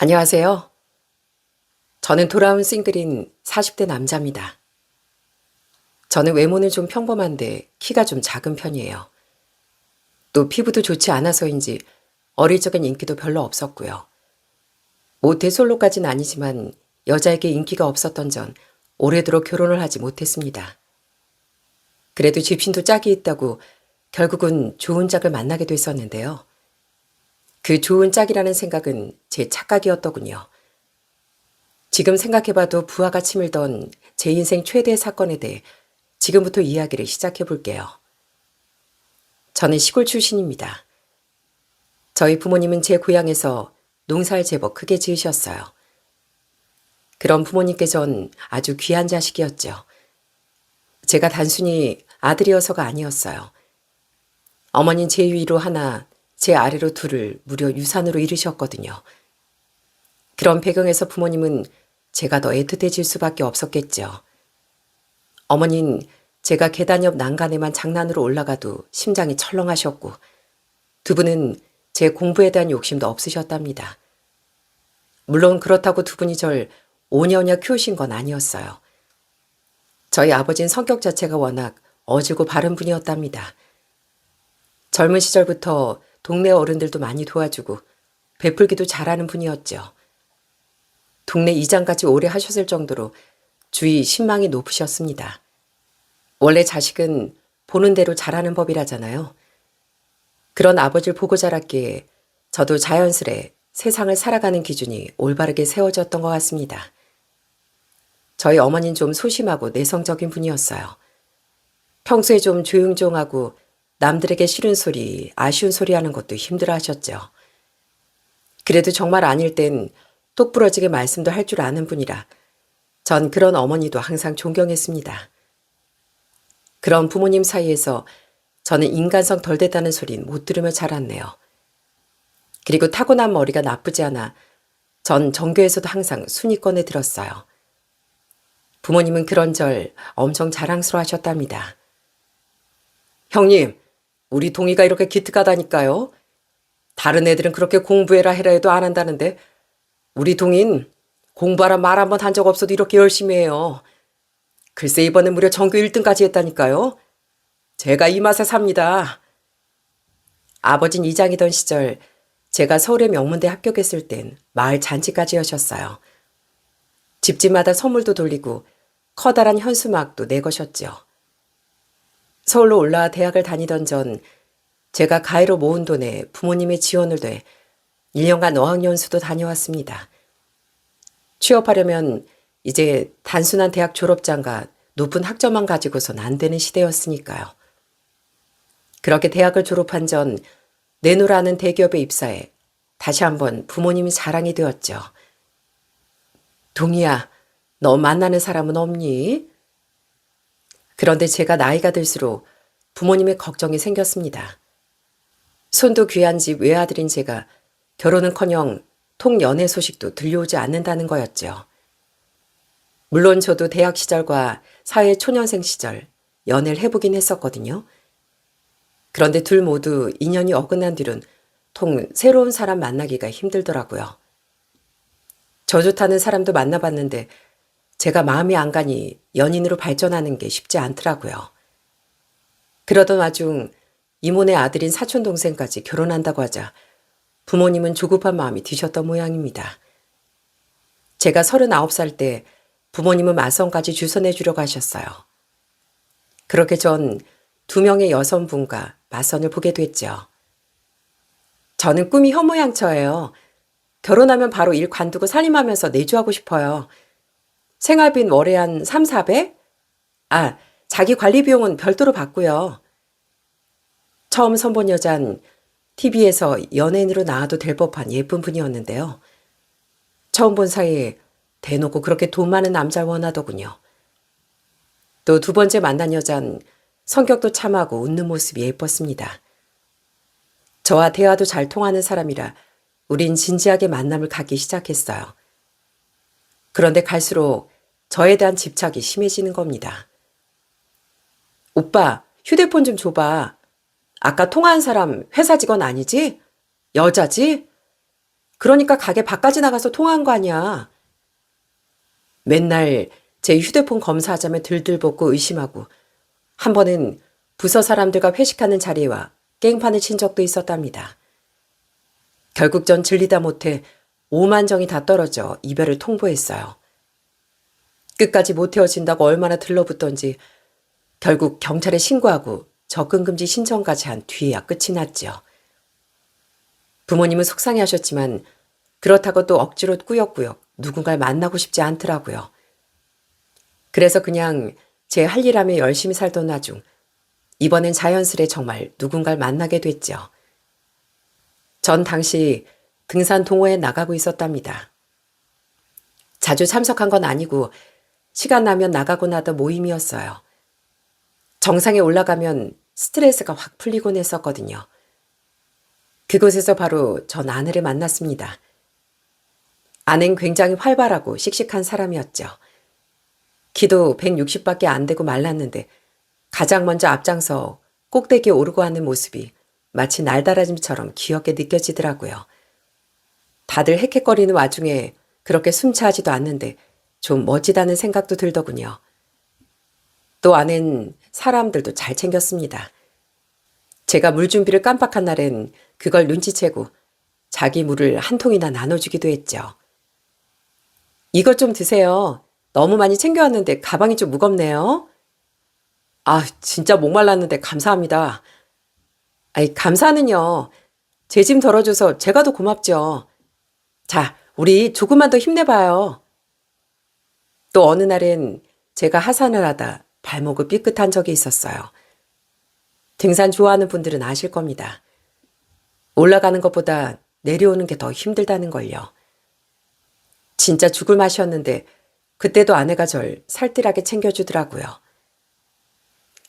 안녕하세요. 저는 돌아온 싱글인 40대 남자입니다. 저는 외모는 좀 평범한데 키가 좀 작은 편이에요. 또 피부도 좋지 않아서인지 어릴 적엔 인기도 별로 없었고요. 모태솔로까지는 아니지만 여자에게 인기가 없었던 전 오래도록 결혼을 하지 못했습니다. 그래도 집신도 짝이 있다고 결국은 좋은 짝을 만나게 됐었는데요. 그 좋은 짝이라는 생각은 제 착각이었더군요. 지금 생각해봐도 부하가 치밀던 제 인생 최대의 사건에 대해 지금부터 이야기를 시작해 볼게요. 저는 시골 출신입니다. 저희 부모님은 제 고향에서 농사를 제법 크게 지으셨어요. 그런 부모님께선 아주 귀한 자식이었죠. 제가 단순히 아들이어서가 아니었어요. 어머니는 제 위로 하나, 제 아래로 둘을 무려 유산으로 이르셨거든요. 그런 배경에서 부모님은 제가 더 애틋해질 수밖에 없었겠죠. 어머니는 제가 계단 옆 난간에만 장난으로 올라가도 심장이 철렁하셨고 두 분은 제 공부에 대한 욕심도 없으셨답니다. 물론 그렇다고 두 분이 절 오냐오냐 키우신 건 아니었어요. 저희 아버지는 성격 자체가 워낙 어지고 바른 분이었답니다. 젊은 시절부터 동네 어른들도 많이 도와주고 베풀기도 잘하는 분이었죠. 동네 이장까지 오래 하셨을 정도로 주위 신망이 높으셨습니다. 원래 자식은 보는 대로 자라는 법이라잖아요. 그런 아버지를 보고 자랐기에 저도 자연스레 세상을 살아가는 기준이 올바르게 세워졌던 것 같습니다. 저희 어머니는 좀 소심하고 내성적인 분이었어요. 평소에 좀 조용조용하고 남들에게 싫은 소리, 아쉬운 소리 하는 것도 힘들어 하셨죠. 그래도 정말 아닐 땐 똑부러지게 말씀도 할 줄 아는 분이라 전 그런 어머니도 항상 존경했습니다. 그런 부모님 사이에서 저는 인간성 덜 됐다는 소린 못 들으며 자랐네요. 그리고 타고난 머리가 나쁘지 않아 전 전교에서도 항상 순위권에 들었어요. 부모님은 그런 절 엄청 자랑스러워 하셨답니다. 형님, 우리 동이가 이렇게 기특하다니까요. 다른 애들은 그렇게 공부해라 해라 해도 안 한다는데 우리 동인 공부하라 말 한 번 한 적 없어도 이렇게 열심히 해요. 글쎄 이번엔 무려 전교 1등까지 했다니까요. 제가 이 맛에 삽니다. 아버진 이장이던 시절 제가 서울의 명문대 합격했을 땐 마을 잔치까지 여셨어요. 집집마다 선물도 돌리고 커다란 현수막도 내거셨죠. 서울로 올라와 대학을 다니던 전 제가 가해로 모은 돈에 부모님의 지원을 돼 1년간 어학연수도 다녀왔습니다. 취업하려면 이제 단순한 대학 졸업장과 높은 학점만 가지고선 안 되는 시대였으니까요. 그렇게 대학을 졸업한 전 내노라는 대기업에 입사해 다시 한번 부모님이 자랑이 되었죠. 동희야, 너 만나는 사람은 없니? 그런데 제가 나이가 들수록 부모님의 걱정이 생겼습니다. 손도 귀한 집 외아들인 제가 결혼은커녕 통연애 소식도 들려오지 않는다는 거였죠. 물론 저도 대학 시절과 사회 초년생 시절 연애를 해보긴 했었거든요. 그런데 둘 모두 인연이 어긋난 뒤론 통 새로운 사람 만나기가 힘들더라고요. 저 좋다는 사람도 만나봤는데 제가 마음이 안 가니 연인으로 발전하는 게 쉽지 않더라고요. 그러던 와중 이모네 아들인 사촌동생까지 결혼한다고 하자 부모님은 조급한 마음이 드셨던 모양입니다. 제가 39살 때 부모님은 맞선까지 주선해 주려고 하셨어요. 그렇게 전 2명의 여성분과 맞선을 보게 됐죠. 저는 꿈이 현모양처예요. 결혼하면 바로 일 관두고 살림하면서 내조하고 싶어요. 생활비는 월에 한 3, 400? 자기 관리 비용은 별도로 받고요. 처음 선본 여잔 TV에서 연예인으로 나와도 될 법한 예쁜 분이었는데요. 처음 본 사이에 대놓고 그렇게 돈 많은 남자를 원하더군요. 또 두 번째 만난 여잔 성격도 참하고 웃는 모습이 예뻤습니다. 저와 대화도 잘 통하는 사람이라 우린 진지하게 만남을 갖기 시작했어요. 그런데 갈수록 저에 대한 집착이 심해지는 겁니다. 오빠, 휴대폰 좀 줘봐. 아까 통화한 사람 회사 직원 아니지? 여자지? 그러니까 가게 밖까지 나가서 통화한 거 아니야. 맨날 제 휴대폰 검사하자며 들들볶고 의심하고 한 번은 부서 사람들과 회식하는 자리에 와 깽판을 친 적도 있었답니다. 결국 전 질리다 못해 5만 정이 다 떨어져 이별을 통보했어요. 끝까지 못 헤어진다고 얼마나 들러붙던지 결국 경찰에 신고하고 접근금지 신청까지 한 뒤에야 끝이 났죠. 부모님은 속상해하셨지만 그렇다고 또 억지로 꾸역꾸역 누군가를 만나고 싶지 않더라고요. 그래서 그냥 제 할 일 하며 열심히 살던 와중 이번엔 자연스레 정말 누군가를 만나게 됐죠. 전 당시 등산 동호회에 나가고 있었답니다. 자주 참석한 건 아니고 시간 나면 나가곤 하던 모임이었어요. 정상에 올라가면 스트레스가 확 풀리곤 했었거든요. 그곳에서 바로 전 아내를 만났습니다. 아내는 굉장히 활발하고 씩씩한 사람이었죠. 키도 160밖에 안 되고 말랐는데 가장 먼저 앞장서 꼭대기에 오르고 하는 모습이 마치 날다람쥐처럼 귀엽게 느껴지더라고요. 다들 헥헥거리는 와중에 그렇게 숨차하지도 않는데 좀 멋지다는 생각도 들더군요. 또 아내는 사람들도 잘 챙겼습니다. 제가 물 준비를 깜빡한 날엔 그걸 눈치채고 자기 물을 한 통이나 나눠주기도 했죠. 이것 좀 드세요. 너무 많이 챙겨왔는데 가방이 좀 무겁네요. 아, 진짜 목말랐는데 감사합니다. 아이, 감사는요. 제 짐 덜어줘서 제가 더 고맙죠. 자, 우리 조금만 더 힘내봐요. 또 어느 날엔 제가 하산을 하다 발목을 삐끗한 적이 있었어요. 등산 좋아하는 분들은 아실 겁니다. 올라가는 것보다 내려오는 게 더 힘들다는 걸요. 진짜 죽을 맛이었는데 그때도 아내가 절 살뜰하게 챙겨주더라고요.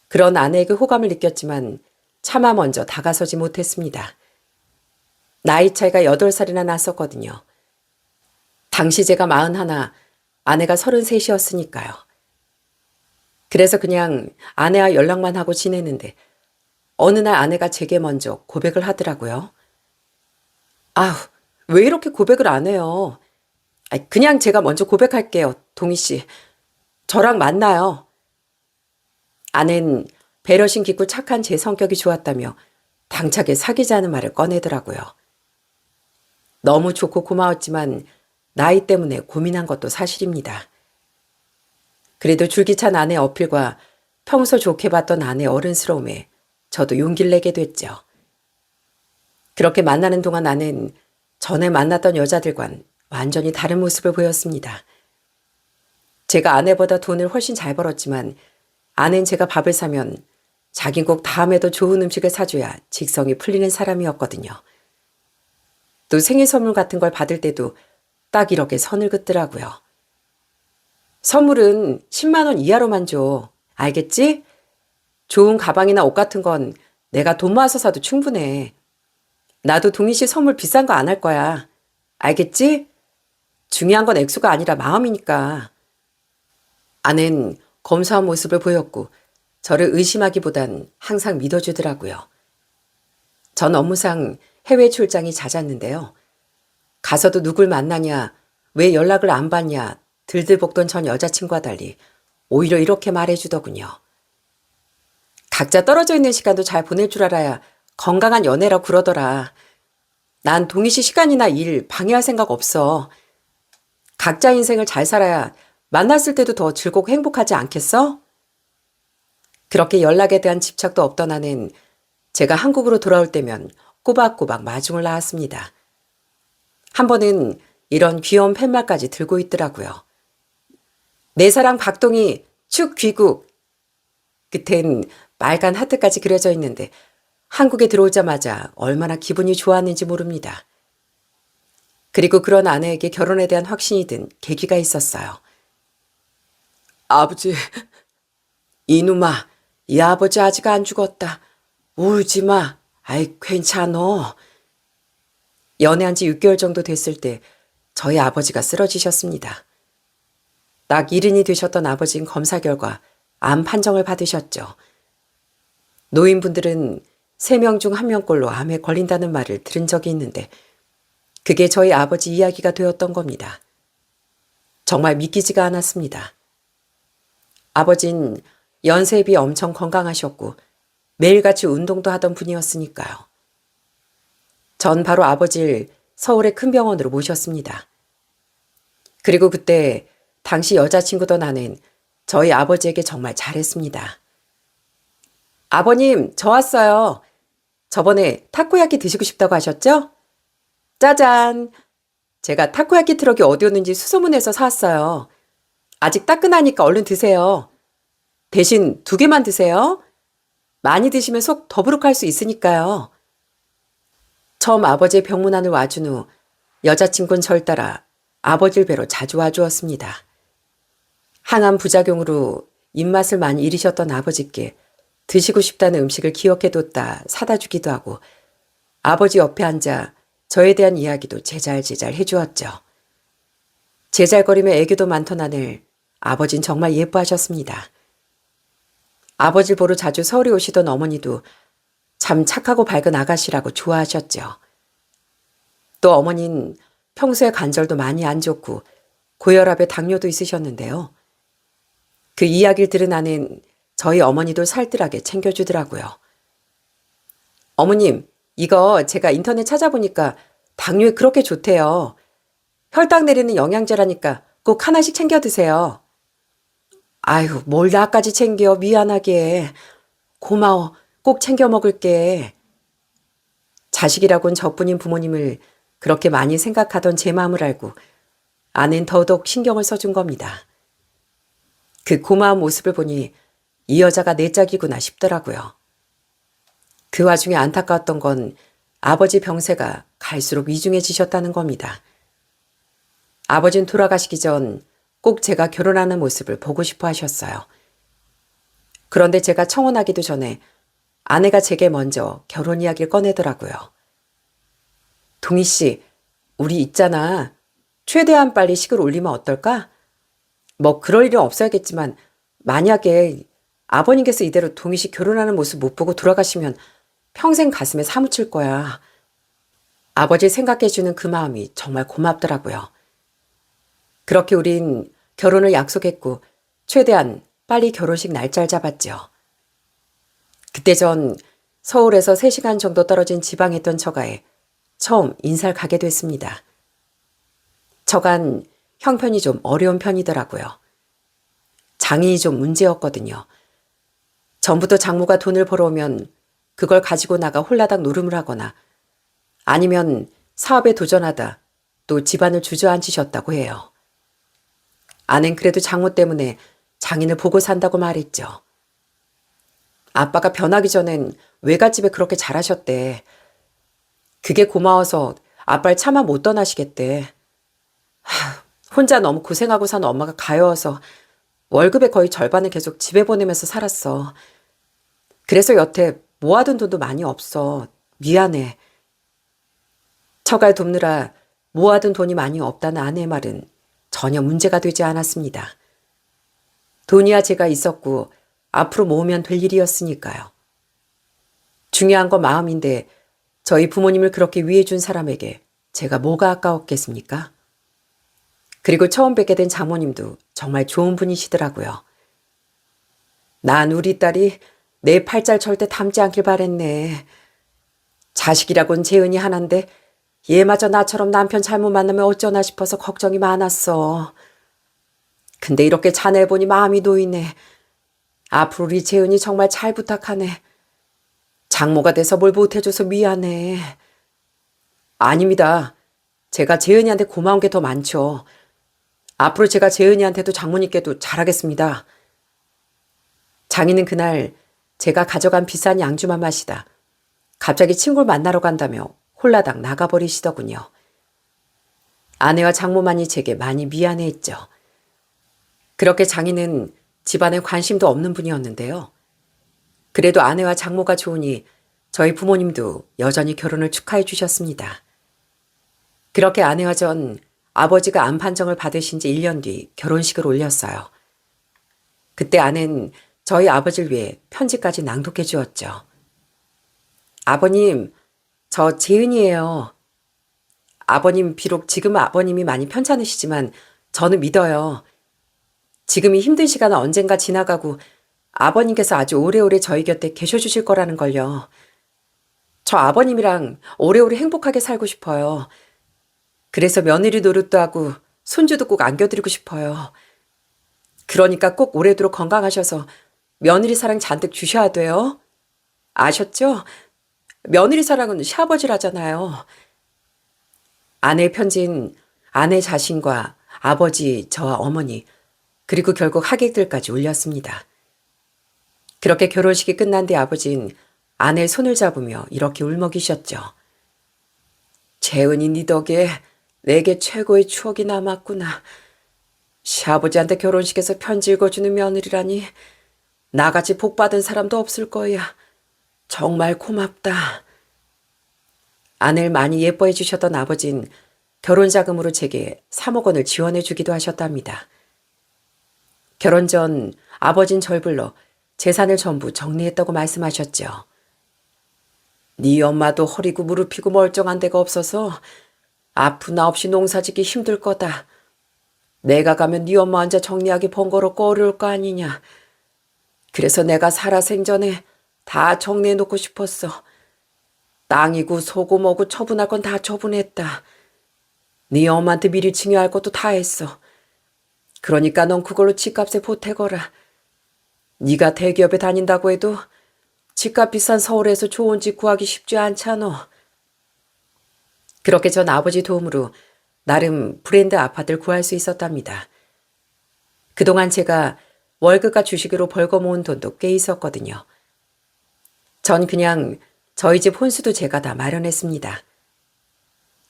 그런 아내에게 호감을 느꼈지만 차마 먼저 다가서지 못했습니다. 나이 차이가 8살이나 났었거든요. 당시 제가 41, 아내가 33이었으니까요. 그래서 그냥 아내와 연락만 하고 지내는데 어느 날 아내가 제게 먼저 고백을 하더라고요. 아우, 왜 이렇게 고백을 안 해요? 그냥 제가 먼저 고백할게요, 동희 씨. 저랑 만나요. 아내는 배려심 깊고 착한 제 성격이 좋았다며 당차게 사귀자는 말을 꺼내더라고요. 너무 좋고 고마웠지만 나이 때문에 고민한 것도 사실입니다. 그래도 줄기찬 아내의 어필과 평소 좋게 봤던 아내의 어른스러움에 저도 용기를 내게 됐죠. 그렇게 만나는 동안 아내는 전에 만났던 여자들과는 완전히 다른 모습을 보였습니다. 제가 아내보다 돈을 훨씬 잘 벌었지만 아내는 제가 밥을 사면 자긴 꼭 다음에도 좋은 음식을 사줘야 직성이 풀리는 사람이었거든요. 또 생일 선물 같은 걸 받을 때도 딱 이렇게 선을 긋더라고요. 선물은 10만 원 이하로만 줘. 알겠지? 좋은 가방이나 옷 같은 건 내가 돈 모아서 사도 충분해. 나도 동희 씨 선물 비싼 거 안 할 거야. 알겠지? 중요한 건 액수가 아니라 마음이니까. 아내는 검소한 모습을 보였고 저를 의심하기보단 항상 믿어주더라고요. 전 업무상 해외 출장이 잦았는데요. 가서도 누굴 만나냐, 왜 연락을 안 받냐 들들볶던 전 여자친구와 달리 오히려 이렇게 말해주더군요. 각자 떨어져 있는 시간도 잘 보낼 줄 알아야 건강한 연애라고 그러더라. 난 동희 씨 시간이나 일 방해할 생각 없어. 각자 인생을 잘 살아야 만났을 때도 더 즐겁고 행복하지 않겠어? 그렇게 연락에 대한 집착도 없던 아내는 제가 한국으로 돌아올 때면 꼬박꼬박 마중을 나왔습니다. 한 번은 이런 귀여운 팻말까지 들고 있더라고요. 내 사랑 박동희 축 귀국. 끝엔 빨간 하트까지 그려져 있는데 한국에 들어오자마자 얼마나 기분이 좋았는지 모릅니다. 그리고 그런 아내에게 결혼에 대한 확신이 든 계기가 있었어요. 아버지, 이놈아, 이 아버지 아직 안 죽었다. 울지 마. 아이, 괜찮어. 연애한 지 6개월 정도 됐을 때 저희 아버지가 쓰러지셨습니다. 딱 70이 되셨던 아버지는 검사 결과 암 판정을 받으셨죠. 노인분들은 3명 중 1명꼴로 암에 걸린다는 말을 들은 적이 있는데 그게 저희 아버지 이야기가 되었던 겁니다. 정말 믿기지가 않았습니다. 아버진 연세에 비해 엄청 건강하셨고 매일같이 운동도 하던 분이었으니까요. 전 바로 아버지를 서울의 큰 병원으로 모셨습니다. 그리고 그때 당시 여자친구던 아는 저희 아버지에게 정말 잘했습니다. 아버님, 저 왔어요. 저번에 타코야키 드시고 싶다고 하셨죠? 짜잔! 제가 타코야키 트럭이 어디 오는지 수소문해서 사왔어요. 아직 따끈하니까 얼른 드세요. 대신 2개만 드세요. 많이 드시면 속 더부룩할 수 있으니까요. 처음 아버지의 병문안을 와준 후 여자친구는 절 따라 아버지를 뵈러 자주 와주었습니다. 항암 부작용으로 입맛을 많이 잃으셨던 아버지께 드시고 싶다는 음식을 기억해뒀다 사다 주기도 하고 아버지 옆에 앉아 저에 대한 이야기도 제잘제잘 해주었죠. 제잘거리며 애교도 많던 아들, 아버진 정말 예뻐하셨습니다. 아버지를 보러 자주 서울에 오시던 어머니도 참 착하고 밝은 아가씨라고 좋아하셨죠. 또 어머니는 평소에 관절도 많이 안 좋고 고혈압에 당뇨도 있으셨는데요. 그 이야기를 들은 아는 저희 어머니도 살뜰하게 챙겨주더라고요. 어머님, 이거 제가 인터넷 찾아보니까 당뇨에 그렇게 좋대요. 혈당 내리는 영양제라니까 꼭 하나씩 챙겨 드세요. 아유, 뭘 나까지 챙겨, 미안하게. 고마워, 꼭 챙겨 먹을게. 자식이라곤 저뿐인 부모님을 그렇게 많이 생각하던 제 마음을 알고 아는 더더욱 신경을 써준 겁니다. 그 고마운 모습을 보니 이 여자가 내 짝이구나 싶더라고요. 그 와중에 안타까웠던 건 아버지 병세가 갈수록 위중해지셨다는 겁니다. 아버진 돌아가시기 전 꼭 제가 결혼하는 모습을 보고 싶어 하셨어요. 그런데 제가 청혼하기도 전에 아내가 제게 먼저 결혼 이야기를 꺼내더라고요. 동희 씨, 우리 있잖아. 최대한 빨리 식을 올리면 어떨까? 뭐 그럴 일은 없어야겠지만 만약에 아버님께서 이대로 동희 씨 결혼하는 모습 못 보고 돌아가시면 평생 가슴에 사무칠 거야. 아버지 생각해주는 그 마음이 정말 고맙더라고요. 그렇게 우린 결혼을 약속했고 최대한 빨리 결혼식 날짜를 잡았죠. 그때 전 서울에서 3시간 정도 떨어진 지방에 있던 처가에 처음 인사를 가게 됐습니다. 처간 형편이 좀 어려운 편이더라고요. 장인이 좀 문제였거든요. 전부터 장모가 돈을 벌어오면 그걸 가지고 나가 홀라당 노름을 하거나 아니면 사업에 도전하다 또 집안을 주저앉히셨다고 해요. 아는 그래도 장모 때문에 장인을 보고 산다고 말했죠. 아빠가 변하기 전엔 외갓집에 그렇게 잘하셨대. 그게 고마워서 아빠를 차마 못 떠나시겠대. 혼자 너무 고생하고 산 엄마가 가여워서 월급의 거의 절반을 계속 집에 보내면서 살았어. 그래서 여태 모아둔 돈도 많이 없어. 미안해. 처가를 돕느라 모아둔 돈이 많이 없다는 아내의 말은 전혀 문제가 되지 않았습니다. 돈이야 제가 있었고 앞으로 모으면 될 일이었으니까요. 중요한 건 마음인데 저희 부모님을 그렇게 위해준 사람에게 제가 뭐가 아까웠겠습니까? 그리고 처음 뵙게 된 장모님도 정말 좋은 분이시더라고요. 난 우리 딸이 내 팔자를 절대 닮지 않길 바랬네. 자식이라곤 재은이 하나인데 얘마저 나처럼 남편 잘못 만나면 어쩌나 싶어서 걱정이 많았어. 근데 이렇게 자네 보니 마음이 놓이네. 앞으로 우리 재은이 정말 잘 부탁하네. 장모가 돼서 뭘 못해줘서 미안해. 아닙니다. 제가 재은이한테 고마운 게 더 많죠. 앞으로 제가 재은이한테도 장모님께도 잘하겠습니다. 장인은 그날 제가 가져간 비싼 양주만 마시다 갑자기 친구를 만나러 간다며 홀라당 나가버리시더군요. 아내와 장모만이 제게 많이 미안해했죠. 그렇게 장인은 집안에 관심도 없는 분이었는데요. 그래도 아내와 장모가 좋으니 저희 부모님도 여전히 결혼을 축하해 주셨습니다. 그렇게 아내와 전 아버지가 암 판정을 받으신 지 1년 뒤 결혼식을 올렸어요. 그때 아내는 저희 아버지를 위해 편지까지 낭독해 주었죠. 아버님, 저 재은이에요. 아버님, 비록 지금 아버님이 많이 편찮으시지만 저는 믿어요. 지금 이 힘든 시간은 언젠가 지나가고 아버님께서 아주 오래오래 저희 곁에 계셔주실 거라는 걸요. 저 아버님이랑 오래오래 행복하게 살고 싶어요. 그래서 며느리 노릇도 하고 손주도 꼭 안겨드리고 싶어요. 그러니까 꼭 오래도록 건강하셔서 며느리 사랑 잔뜩 주셔야 돼요. 아셨죠? 며느리 사랑은 시아버지라잖아요. 아내의 편지는 아내 자신과 아버지, 저와 어머니, 그리고 결국 하객들까지 울렸습니다. 그렇게 결혼식이 끝난 뒤 아버지는 아내의 손을 잡으며 이렇게 울먹이셨죠. 재은이 네 덕에 내게 최고의 추억이 남았구나. 시아버지한테 결혼식에서 편지 읽어주는 며느리라니 나같이 복받은 사람도 없을 거야. 정말 고맙다. 아내를 많이 예뻐해 주셨던 아버진 결혼 자금으로 제게 3억 원을 지원해 주기도 하셨답니다. 결혼 전 아버진 절 불러 재산을 전부 정리했다고 말씀하셨죠. 네 엄마도 허리고 무릎이고 멀쩡한 데가 없어서 아프나 없이 농사짓기 힘들 거다. 내가 가면 네 엄마 혼자 정리하기 번거롭고 어려울 거 아니냐. 그래서 내가 살아 생전에 다 정리해 놓고 싶었어. 땅이고 소고 뭐고 처분할 건 다 처분했다. 네 엄마한테 미리 증여할 것도 다 했어. 그러니까 넌 그걸로 집값에 보태거라. 네가 대기업에 다닌다고 해도 집값 비싼 서울에서 좋은 집 구하기 쉽지 않잖아. 그렇게 전 아버지 도움으로 나름 브랜드 아파트를 구할 수 있었답니다. 그동안 제가 월급과 주식으로 벌거 모은 돈도 꽤 있었거든요. 전 그냥 저희 집 혼수도 제가 다 마련했습니다.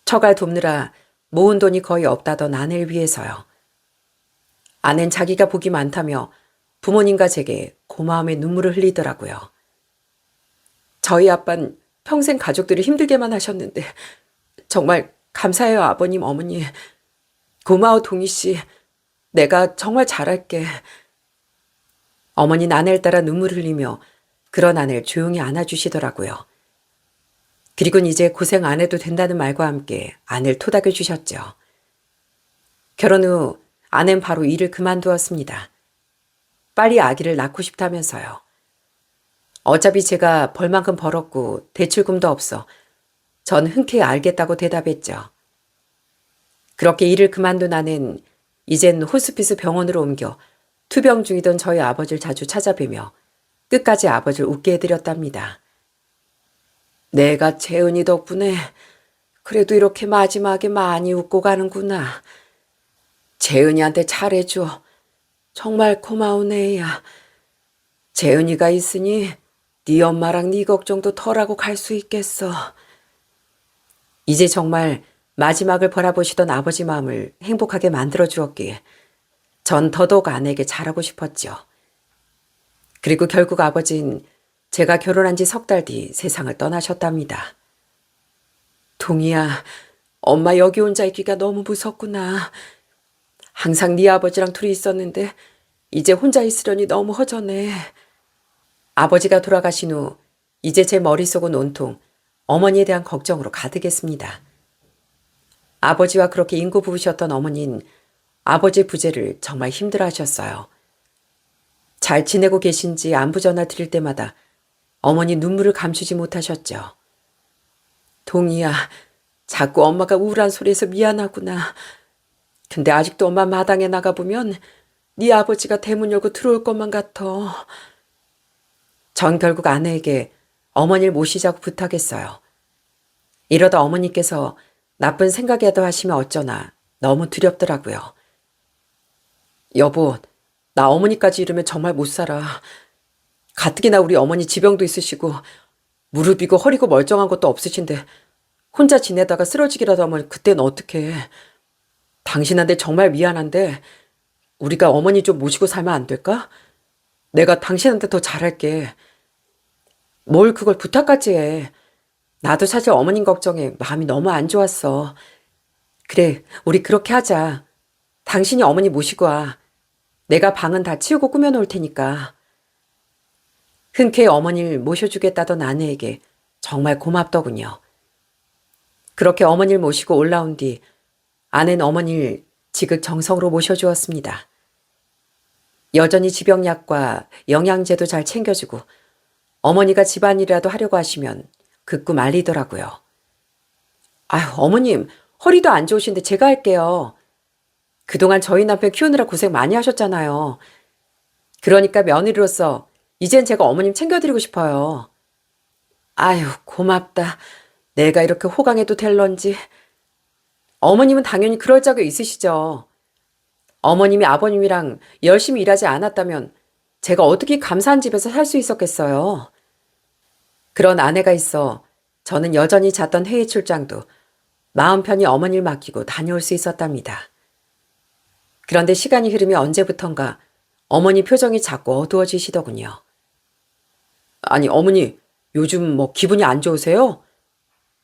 처갈 돕느라 모은 돈이 거의 없다던 아내를 위해서요. 아내는 자기가 복이 많다며 부모님과 제게 고마움의 눈물을 흘리더라고요. 저희 아빠는 평생 가족들이 힘들게만 하셨는데 정말 감사해요, 아버님, 어머니. 고마워, 동희 씨. 내가 정말 잘할게. 어머니는 아내를 따라 눈물을 흘리며 그런 아내를 조용히 안아주시더라고요. 그리고는 이제 고생 안 해도 된다는 말과 함께 아내를 토닥여 주셨죠. 결혼 후 아내는 바로 일을 그만두었습니다. 빨리 아기를 낳고 싶다면서요. 어차피 제가 벌 만큼 벌었고 대출금도 없어 전 흔쾌히 알겠다고 대답했죠. 그렇게 일을 그만둔 아내는 이젠 호스피스 병원으로 옮겨 투병 중이던 저희 아버지를 자주 찾아뵈며 끝까지 아버지를 웃게 해드렸답니다. 내가 재은이 덕분에 그래도 이렇게 마지막에 많이 웃고 가는구나. 재은이한테 잘해줘. 정말 고마운 애야. 재은이가 있으니 네 엄마랑 네 걱정도 덜하고 갈 수 있겠어. 이제 정말 마지막을 바라보시던 아버지 마음을 행복하게 만들어 주었기에 전 더더욱 아내에게 잘하고 싶었죠. 그리고 결국 아버진 제가 결혼한 지 석 달 뒤 세상을 떠나셨답니다. 동희야, 엄마 여기 혼자 있기가 너무 무섭구나. 항상 네 아버지랑 둘이 있었는데 이제 혼자 있으려니 너무 허전해. 아버지가 돌아가신 후 이제 제 머릿속은 온통 어머니에 대한 걱정으로 가득했습니다. 아버지와 그렇게 인고 부부셨던 어머니는 아버지의 부재를 정말 힘들어하셨어요. 잘 지내고 계신지 안부 전화 드릴 때마다 어머니 눈물을 감추지 못하셨죠. 동희야, 자꾸 엄마가 우울한 소리에서 미안하구나. 근데 아직도 엄마 마당에 나가보면 네 아버지가 대문 열고 들어올 것만 같아. 전 결국 아내에게 어머니를 모시자고 부탁했어요. 이러다 어머니께서 나쁜 생각이라도 하시면 어쩌나 너무 두렵더라고요. 여보, 나 어머니까지 이러면 정말 못 살아. 가뜩이나 우리 어머니 지병도 있으시고 무릎이고 허리고 멀쩡한 것도 없으신데 혼자 지내다가 쓰러지기라도 하면 그때는 어떡해. 당신한테 정말 미안한데 우리가 어머니 좀 모시고 살면 안 될까? 내가 당신한테 더 잘할게. 뭘 그걸 부탁까지 해. 나도 사실 어머님 걱정에 마음이 너무 안 좋았어. 그래, 우리 그렇게 하자. 당신이 어머니 모시고 와. 내가 방은 다 치우고 꾸며놓을 테니까. 흔쾌히 어머니를 모셔주겠다던 아내에게 정말 고맙더군요. 그렇게 어머니를 모시고 올라온 뒤 아내는 어머니를 지극정성으로 모셔주었습니다. 여전히 지병약과 영양제도 잘 챙겨주고 어머니가 집안일이라도 하려고 하시면 극구 말리더라고요. 아휴, 어머님, 허리도 안 좋으신데 제가 할게요. 그동안 저희 남편 키우느라 고생 많이 하셨잖아요. 그러니까 며느리로서 이젠 제가 어머님 챙겨드리고 싶어요. 아휴, 고맙다. 내가 이렇게 호강해도 될런지. 어머님은 당연히 그럴 자격 있으시죠. 어머님이 아버님이랑 열심히 일하지 않았다면 제가 어떻게 감사한 집에서 살 수 있었겠어요. 그런 아내가 있어 저는 여전히 잦던 해외 출장도 마음 편히 어머니를 맡기고 다녀올 수 있었답니다. 그런데 시간이 흐르며 언제부턴가 어머니 표정이 자꾸 어두워지시더군요. 아니, 어머니, 요즘 뭐 기분이 안 좋으세요?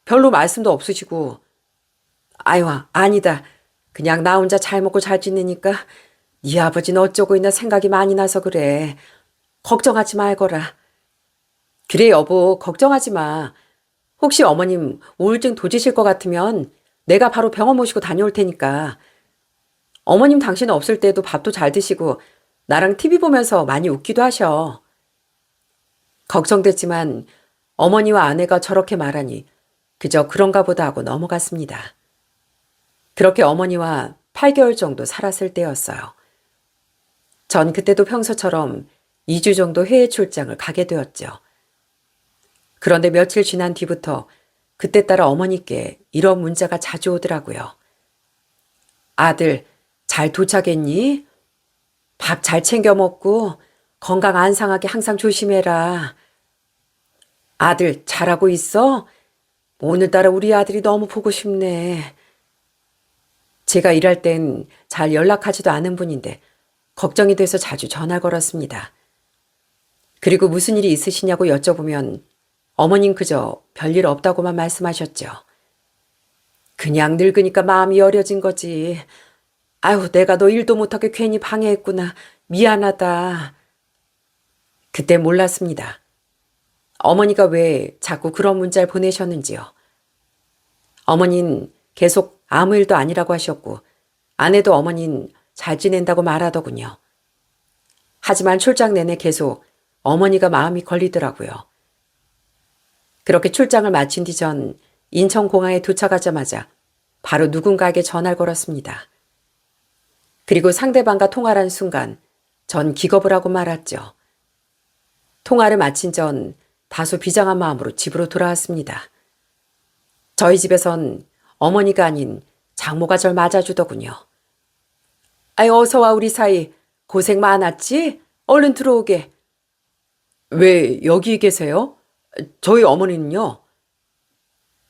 별로 말씀도 없으시고. 아유, 아니다. 그냥 나 혼자 잘 먹고 잘 지내니까 네 아버지는 어쩌고 있나 생각이 많이 나서 그래. 걱정하지 말거라. 그래, 여보, 걱정하지 마. 혹시 어머님 우울증 도지실 것 같으면 내가 바로 병원 모시고 다녀올 테니까. 어머님 당신 없을 때도 밥도 잘 드시고 나랑 TV 보면서 많이 웃기도 하셔. 걱정됐지만 어머니와 아내가 저렇게 말하니 그저 그런가 보다 하고 넘어갔습니다. 그렇게 어머니와 8개월 정도 살았을 때였어요. 전 그때도 평소처럼 2주 정도 해외 출장을 가게 되었죠. 그런데 며칠 지난 뒤부터 그때 따라 어머니께 이런 문자가 자주 오더라고요. 아들, 잘 도착했니? 밥 잘 챙겨 먹고 건강 안 상하게 항상 조심해라. 아들, 잘하고 있어? 오늘따라 우리 아들이 너무 보고 싶네. 제가 일할 땐 잘 연락하지도 않은 분인데 걱정이 돼서 자주 전화 걸었습니다. 그리고 무슨 일이 있으시냐고 여쭤보면 어머님 그저 별일 없다고만 말씀하셨죠. 그냥 늙으니까 마음이 여려진 거지. 아유, 내가 너 일도 못하게 괜히 방해했구나. 미안하다. 그때 몰랐습니다. 어머니가 왜 자꾸 그런 문자를 보내셨는지요. 어머닌 계속 아무 일도 아니라고 하셨고 아내도 어머닌 잘 지낸다고 말하더군요. 하지만 출장 내내 계속 어머니가 마음이 걸리더라고요. 그렇게 출장을 마친 뒤 전 인천공항에 도착하자마자 바로 누군가에게 전화를 걸었습니다. 그리고 상대방과 통화를 한 순간 전 기겁을 하고 말았죠. 통화를 마친 전 다소 비장한 마음으로 집으로 돌아왔습니다. 저희 집에선 어머니가 아닌 장모가 절 맞아주더군요. 아이, 어서 와, 우리 사이. 고생 많았지? 얼른 들어오게. 왜 여기 계세요? 저희 어머니는요?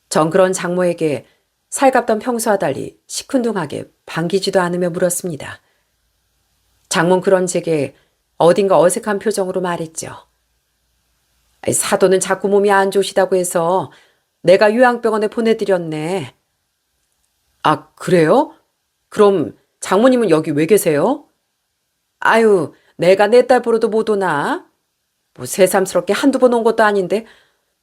전 그런 장모에게 살갑던 평소와 달리 시큰둥하게 반기지도 않으며 물었습니다. 장모는 그런 제게 어딘가 어색한 표정으로 말했죠. 사도는 자꾸 몸이 안 좋으시다고 해서 내가 요양병원에 보내드렸네. 아, 그래요? 그럼 장모님은 여기 왜 계세요? 아유, 내가 내 딸 보러도 못 오나? 뭐 새삼스럽게 한두 번 온 것도 아닌데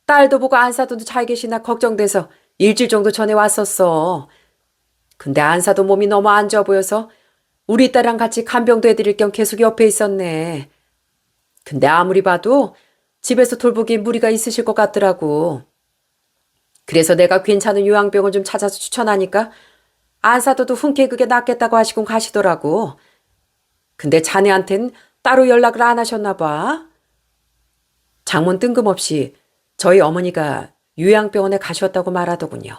딸도 보고 안사도도 잘 계시나 걱정돼서 일주일 정도 전에 왔었어. 근데 안사도 몸이 너무 안 좋아 보여서 우리 딸이랑 같이 간병도 해드릴 겸 계속 옆에 있었네. 근데 아무리 봐도 집에서 돌보기에 무리가 있으실 것 같더라고. 그래서 내가 괜찮은 요양병원 좀 찾아서 추천하니까 안사도도 흔쾌히 그게 낫겠다고 하시곤 가시더라고. 근데 자네한텐 따로 연락을 안 하셨나 봐. 장모는 뜬금없이 저희 어머니가 요양병원에 가셨다고 말하더군요.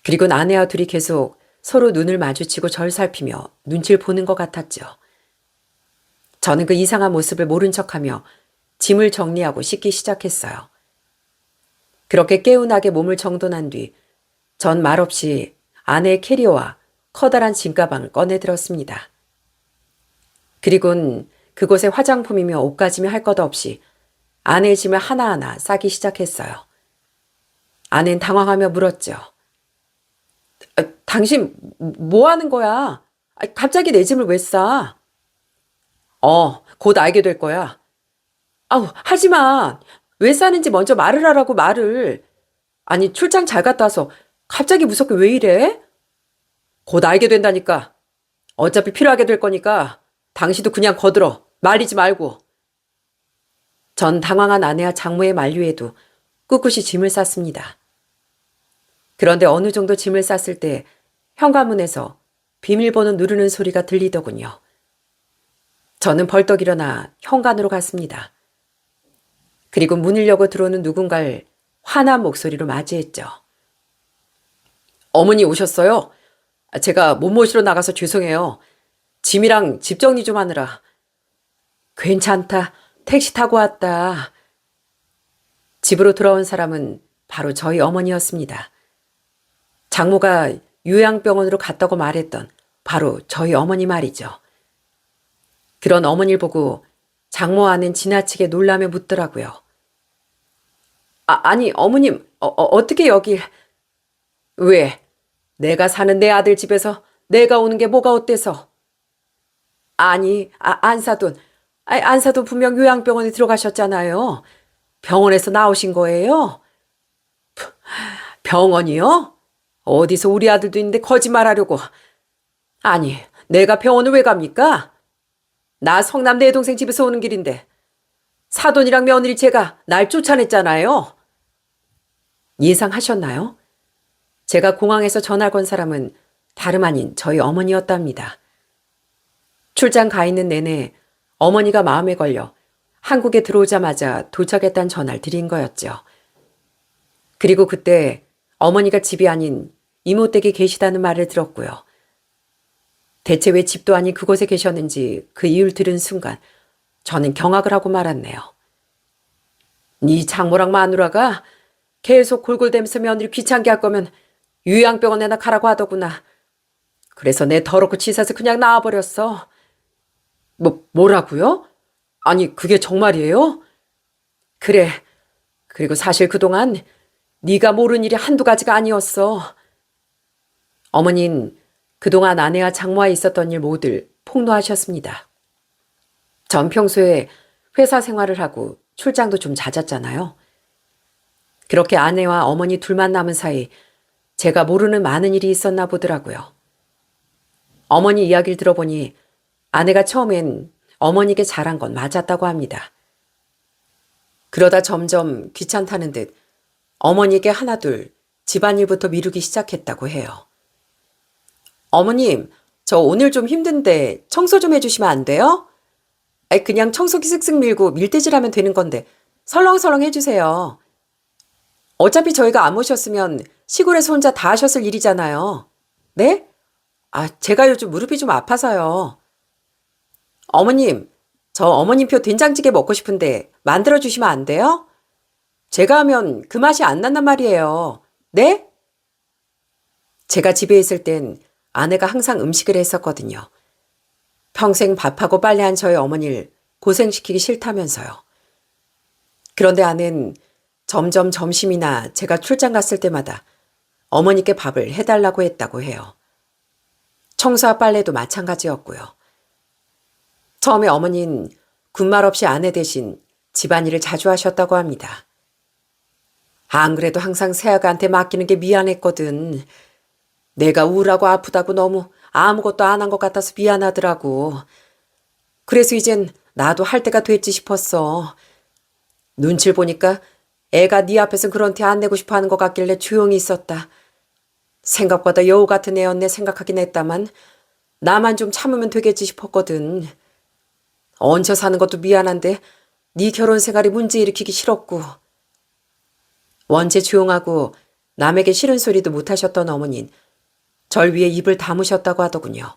그리고 아내와 둘이 계속 서로 눈을 마주치고 절 살피며 눈치를 보는 것 같았죠. 저는 그 이상한 모습을 모른 척하며 짐을 정리하고 씻기 시작했어요. 그렇게 개운하게 몸을 정돈한 뒤 전 말없이 아내의 캐리어와 커다란 짐가방을 꺼내들었습니다. 그리곤 그곳에 화장품이며 옷가지며 할 것 없이 아내의 짐을 하나하나 싸기 시작했어요. 아내는 당황하며 물었죠. 당신 뭐 하는 거야? 갑자기 내 짐을 왜 싸? 곧 알게 될 거야. 아우, 하지마. 왜 싸는지 먼저 말을 하라고 말을. 아니, 출장 잘 갔다 와서 갑자기 무섭게 왜 이래? 곧 알게 된다니까. 어차피 필요하게 될 거니까 당신도 그냥 거들어. 말리지 말고. 전 당황한 아내와 장모의 만류에도 꿋꿋이 짐을 쌌습니다. 그런데 어느 정도 짐을 쌌을 때 현관문에서 비밀번호 누르는 소리가 들리더군요. 저는 벌떡 일어나 현관으로 갔습니다. 그리고 문을 열고 들어오는 누군가를 환한 목소리로 맞이했죠. 어머니 오셨어요? 제가 못 모시러 나가서 죄송해요. 짐이랑 집 정리 좀 하느라. 괜찮다. 택시 타고 왔다. 집으로 돌아온 사람은 바로 저희 어머니였습니다. 장모가 요양병원으로 갔다고 말했던 바로 저희 어머니 말이죠. 그런 어머니를 보고 장모 아는 지나치게 놀라며 묻더라고요. 아니 어머님 어떻게 여길... 왜? 내가 사는 내 아들 집에서 내가 오는 게 뭐가 어때서? 아니 안사돈 안사돈 분명 요양병원에 들어가셨잖아요. 병원에서 나오신 거예요? 병원이요? 어디서 우리 아들도 있는데 거짓말하려고. 아니 내가 병원을 왜 갑니까? 나 성남 내 동생 집에서 오는 길인데 사돈이랑 며느리 제가 날 쫓아냈잖아요. 예상하셨나요? 제가 공항에서 전화 건 사람은 다름 아닌 저희 어머니였답니다. 출장 가 있는 내내 어머니가 마음에 걸려 한국에 들어오자마자 도착했다는 전화를 드린 거였죠. 그리고 그때 어머니가 집이 아닌 이모댁에 계시다는 말을 들었고요. 대체 왜 집도 아닌 그곳에 계셨는지 그 이유를 들은 순간 저는 경악을 하고 말았네요. 네 장모랑 마누라가 계속 골골대면서 며느리 귀찮게 할 거면 요양병원에나 가라고 하더구나. 그래서 내 더럽고 치사해서 그냥 나와버렸어. 뭐라고요? 아니 그게 정말이에요? 그래. 그리고 사실 그동안 네가 모르는 일이 한두 가지가 아니었어. 어머니는 그동안 아내와 장모와 있었던 일 모두 폭로하셨습니다. 전 평소에 회사 생활을 하고 출장도 좀 잦았잖아요. 그렇게 아내와 어머니 둘만 남은 사이 제가 모르는 많은 일이 있었나 보더라고요. 어머니 이야기를 들어보니 아내가 처음엔 어머니에게 잘한 건 맞았다고 합니다. 그러다 점점 귀찮다는 듯 어머니에게 하나둘 집안일부터 미루기 시작했다고 해요. 어머님, 저 오늘 좀 힘든데 청소 좀 해주시면 안 돼요? 그냥 청소기 쓱쓱 밀고 밀대질하면 되는 건데 설렁설렁 해주세요. 어차피 저희가 안 모셨으면 시골에서 혼자 다 하셨을 일이잖아요. 네? 제가 요즘 무릎이 좀 아파서요. 어머님, 저 어머님표 된장찌개 먹고 싶은데 만들어주시면 안 돼요? 제가 하면 그 맛이 안 난단 말이에요. 네? 제가 집에 있을 땐 아내가 항상 음식을 했었거든요. 평생 밥하고 빨래한 저희 어머니를 고생시키기 싫다면서요. 그런데 아내는 점점 점심이나 제가 출장 갔을 때마다 어머니께 밥을 해달라고 했다고 해요. 청소와 빨래도 마찬가지였고요. 처음에 어머니는 군말 없이 아내 대신 집안일을 자주 하셨다고 합니다. 안 그래도 항상 새아가한테 맡기는 게 미안했거든. 내가 우울하고 아프다고 너무 아무것도 안 한 것 같아서 미안하더라고. 그래서 이젠 나도 할 때가 됐지 싶었어. 눈치를 보니까 애가 네 앞에서 그런 티 안 내고 싶어 하는 것 같길래 조용히 있었다. 생각보다 여우 같은 애였네 생각하긴 했다만 나만 좀 참으면 되겠지 싶었거든. 얹혀 사는 것도 미안한데 네 결혼 생활이 문제 일으키기 싫었고. 원체 조용하고 남에게 싫은 소리도 못하셨던 어머니는 절 위에 입을 다무셨다고 하더군요.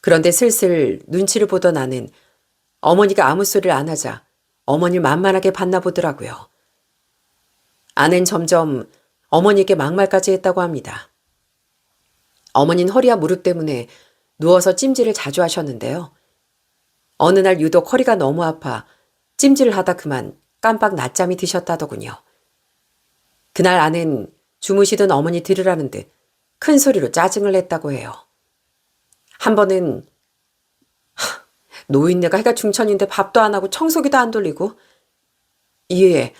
그런데 슬슬 눈치를 보던 나는 어머니가 아무 소리를 안 하자 어머니를 만만하게 봤나 보더라고요. 아내는 점점 어머니에게 막말까지 했다고 합니다. 어머니는 허리와 무릎 때문에 누워서 찜질을 자주 하셨는데요. 어느 날 유독 허리가 너무 아파 찜질을 하다 그만 깜빡 낮잠이 드셨다더군요. 그날 아내는 주무시던 어머니 들으라는 듯 큰 소리로 짜증을 냈다고 해요. 한 번은 노인네가 해가 중천인데 밥도 안 하고 청소기도 안 돌리고 얘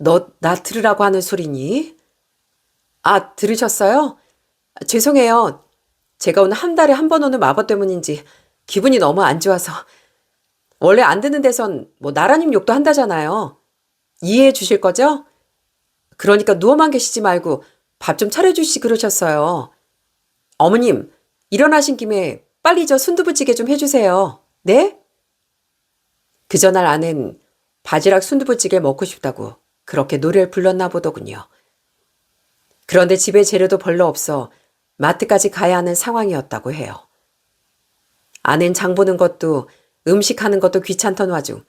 너 나 들으라고 하는 소리니? 아, 들으셨어요? 죄송해요. 제가 오늘 한 달에 한 번 오는 마법 때문인지 기분이 너무 안 좋아서. 원래 안 듣는 데선 뭐 나라님 욕도 한다잖아요. 이해해 주실 거죠? 그러니까 누워만 계시지 말고 밥 좀 차려주시 그러셨어요. 어머님, 일어나신 김에 빨리 저 순두부찌개 좀 해주세요. 네? 그 전날 아는 바지락 순두부찌개 먹고 싶다고 그렇게 노래를 불렀나 보더군요. 그런데 집에 재료도 별로 없어 마트까지 가야 하는 상황이었다고 해요. 아는 장 보는 것도 음식하는 것도 귀찮던 와중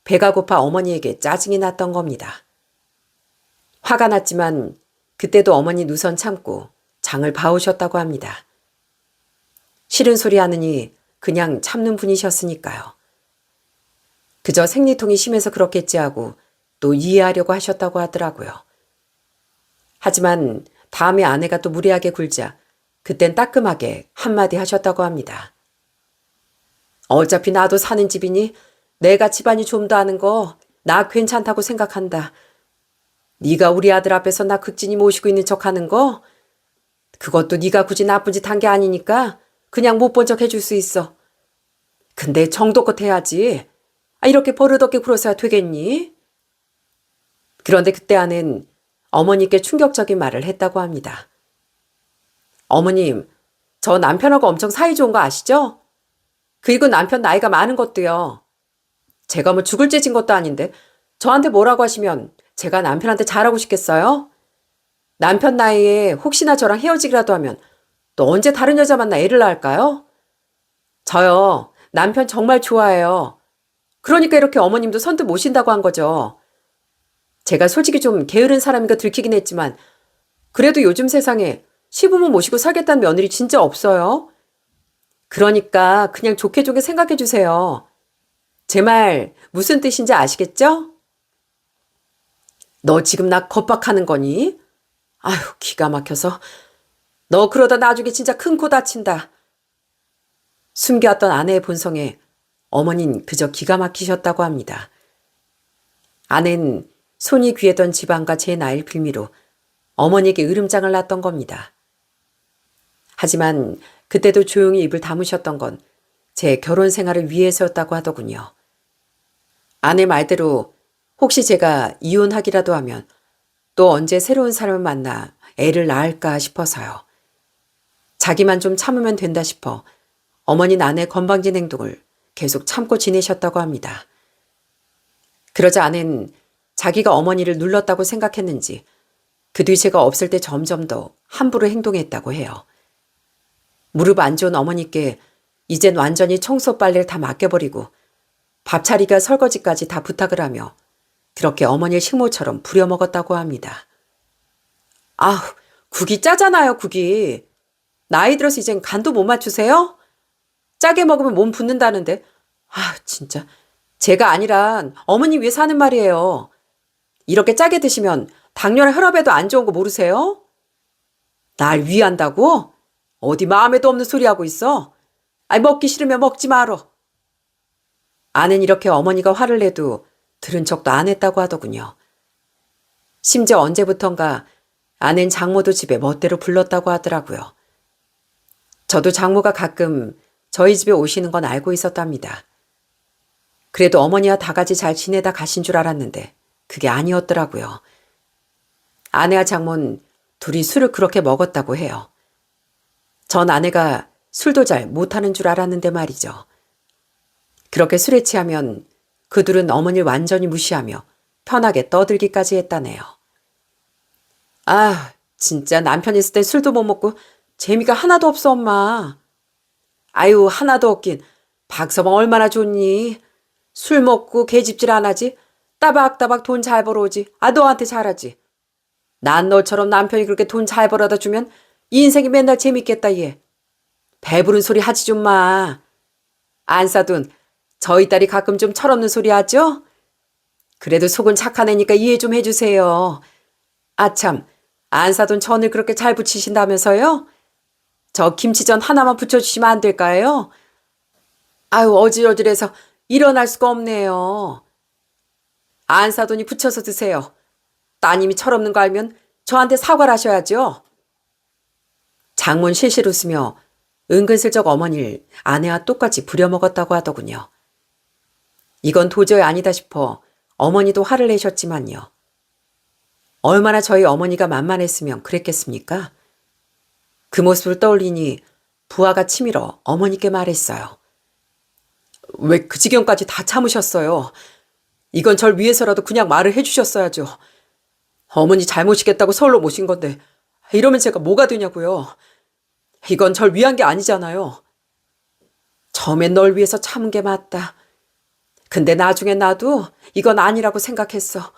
배가 고파 어머니에게 짜증이 났던 겁니다. 화가 났지만 그때도 어머니 누선 참고 장을 봐오셨다고 합니다. 싫은 소리 하느니 그냥 참는 분이셨으니까요. 그저 생리통이 심해서 그렇겠지 하고 또 이해하려고 하셨다고 하더라고요. 하지만 다음에 아내가 또 무리하게 굴자 그땐 따끔하게 한마디 하셨다고 합니다. 어차피 나도 사는 집이니 내가 집안이 좀 더 하는 거 나 괜찮다고 생각한다. 네가 우리 아들 앞에서 나 극진히 모시고 있는 척하는 거 그것도 네가 굳이 나쁜 짓 한 게 아니니까 그냥 못 본 척 해줄 수 있어. 근데 정도껏 해야지. 이렇게 버릇없게 굴어서야 되겠니? 그런데 그때 아는 어머니께 충격적인 말을 했다고 합니다. 어머님, 저 남편하고 엄청 사이 좋은 거 아시죠? 그리고 남편 나이가 많은 것도요. 제가 뭐 죽을 죄진 것도 아닌데 저한테 뭐라고 하시면 제가 남편한테 잘하고 싶겠어요? 남편 나이에 혹시나 저랑 헤어지기라도 하면 또 언제 다른 여자 만나 애를 낳을까요? 저요, 남편 정말 좋아해요. 그러니까 이렇게 어머님도 선뜻 모신다고 한 거죠. 제가 솔직히 좀 게으른 사람인 거 들키긴 했지만 그래도 요즘 세상에 시부모 모시고 살겠다는 며느리 진짜 없어요. 그러니까 그냥 좋게 좋게 생각해 주세요. 제 말 무슨 뜻인지 아시겠죠? 너 지금 나 겁박하는 거니? 아휴, 기가 막혀서. 너 그러다 나중에 진짜 큰 코 다친다. 숨겨왔던 아내의 본성에 어머닌 그저 기가 막히셨다고 합니다. 아내는 손이 귀했던 집안과 제 나이를 빌미로 어머니에게 으름장을 놨던 겁니다. 하지만 그때도 조용히 입을 다무셨던 건 제 결혼 생활을 위해서였다고 하더군요. 아내 말대로 혹시 제가 이혼하기라도 하면 또 언제 새로운 사람을 만나 애를 낳을까 싶어서요. 자기만 좀 참으면 된다 싶어 어머니는 아내의 건방진 행동을 계속 참고 지내셨다고 합니다. 그러자 아내는 자기가 어머니를 눌렀다고 생각했는지 그 뒤 제가 없을 때 점점 더 함부로 행동했다고 해요. 무릎 안 좋은 어머니께 이젠 완전히 청소 빨래를 다 맡겨버리고 밥 차리기와 설거지까지 다 부탁을 하며 그렇게 어머니를 식모처럼 부려먹었다고 합니다. 아우, 국이 짜잖아요, 국이. 나이 들어서 이젠 간도 못 맞추세요? 짜게 먹으면 몸 붓는다는데. 아, 진짜. 제가 아니란 어머니 위해서 하는 말이에요. 이렇게 짜게 드시면 당뇨나 혈압에도 안 좋은 거 모르세요? 날 위한다고? 어디 마음에도 없는 소리 하고 있어? 먹기 싫으면 먹지 말어. 아는 이렇게 어머니가 화를 내도 들은 척도 안 했다고 하더군요. 심지어 언제부턴가 아는 장모도 집에 멋대로 불렀다고 하더라고요. 저도 장모가 가끔 저희 집에 오시는 건 알고 있었답니다. 그래도 어머니와 다 같이 잘 지내다 가신 줄 알았는데 그게 아니었더라고요. 아내와 장모는 둘이 술을 그렇게 먹었다고 해요. 전 아내가 술도 잘 못하는 줄 알았는데 말이죠. 그렇게 술에 취하면 그 둘은 어머니를 완전히 무시하며 편하게 떠들기까지 했다네요. 아, 진짜 남편 있을 땐 술도 못 먹고 재미가 하나도 없어, 엄마. 아유, 하나도 없긴. 박서방 얼마나 좋니? 술 먹고 개집질 안 하지? 따박따박 돈 잘 벌어오지? 너한테 잘하지? 난 너처럼 남편이 그렇게 돈 잘 벌어다 주면 인생이 맨날 재밌겠다, 얘. 배부른 소리 하지 좀 마. 안 사돈, 저희 딸이 가끔 좀 철없는 소리 하죠? 그래도 속은 착한 애니까 이해 좀 해주세요. 아참, 안 사돈 전을 그렇게 잘 부치신다면서요? 저 김치전 하나만 부쳐주시면 안 될까요? 아유, 어질어질해서 일어날 수가 없네요. 안 사돈이 부쳐서 드세요. 따님이 철없는 거 알면 저한테 사과를 하셔야죠. 장모는 실실 웃으며 은근슬쩍 어머니를 아내와 똑같이 부려먹었다고 하더군요. 이건 도저히 아니다 싶어 어머니도 화를 내셨지만요. 얼마나 저희 어머니가 만만했으면 그랬겠습니까? 그 모습을 떠올리니 부하가 치밀어 어머니께 말했어요. 왜 그 지경까지 다 참으셨어요? 이건 절 위해서라도 그냥 말을 해주셨어야죠. 어머니 잘못이겠다고 서울로 모신 건데 이러면 제가 뭐가 되냐고요. 이건 절 위한 게 아니잖아요. 처음엔 널 위해서 참은 게 맞다. 근데 나중에 나도 이건 아니라고 생각했어.